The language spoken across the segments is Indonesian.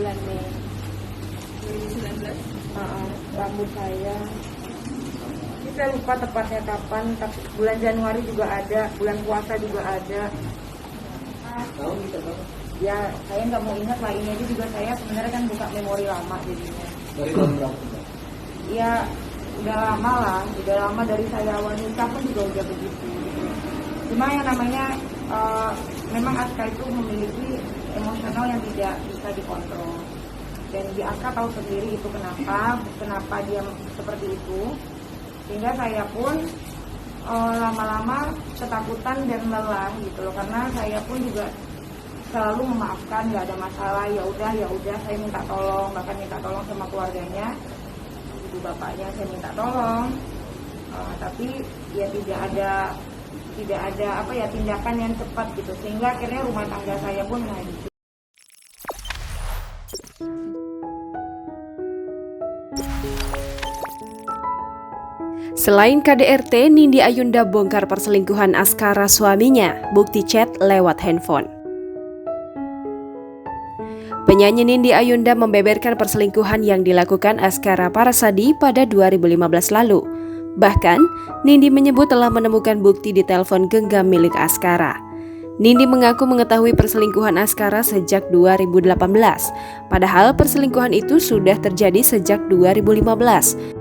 bulan Mei 2019. rambut saya. Ini saya lupa tepatnya kapan, tapi bulan Januari juga ada, bulan puasa juga ada. Tahu kita tahu. Ya, saya nggak mau ingat lah, ini aja juga saya sebenarnya kan buka memori lama jadinya. Dari tahun berapa? Ya, udah lama lah, udah lama dari saya awal nikah pun juga udah begitu. Cuma yang namanya memang Aska itu memiliki emosional yang tidak bisa dikontrol. Dan di Aska tahu sendiri itu kenapa dia seperti itu. Sehingga saya pun lama-lama ketakutan dan lelah gitu loh, karena saya pun juga selalu memaafkan, nggak ada masalah, ya udah saya minta tolong, bahkan minta tolong sama keluarganya, ibu bapaknya saya minta tolong, tapi ya tidak ada tindakan yang cepat gitu, sehingga akhirnya rumah tangga saya pun hancur. Selain KDRT, Nindi Ayunda bongkar perselingkuhan Askara suaminya, bukti chat lewat handphone. Penyanyi Nindi Ayunda membeberkan perselingkuhan yang dilakukan Askara Parasadi pada 2015 lalu. Bahkan, Nindi menyebut telah menemukan bukti di telepon genggam milik Askara. Nindi mengaku mengetahui perselingkuhan Askara sejak 2018, padahal perselingkuhan itu sudah terjadi sejak 2015.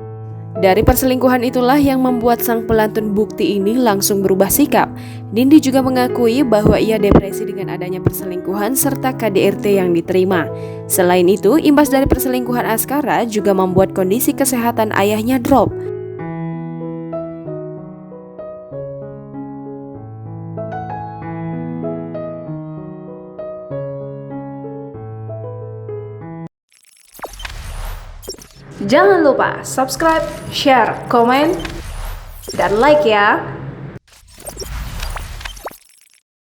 Dari perselingkuhan itulah yang membuat sang pelantun bukti ini langsung berubah sikap. Nindi juga mengakui bahwa ia depresi dengan adanya perselingkuhan serta KDRT yang diterima. Selain itu, imbas dari perselingkuhan Askara juga membuat kondisi kesehatan ayahnya drop. Jangan lupa subscribe, share, komen, dan like ya!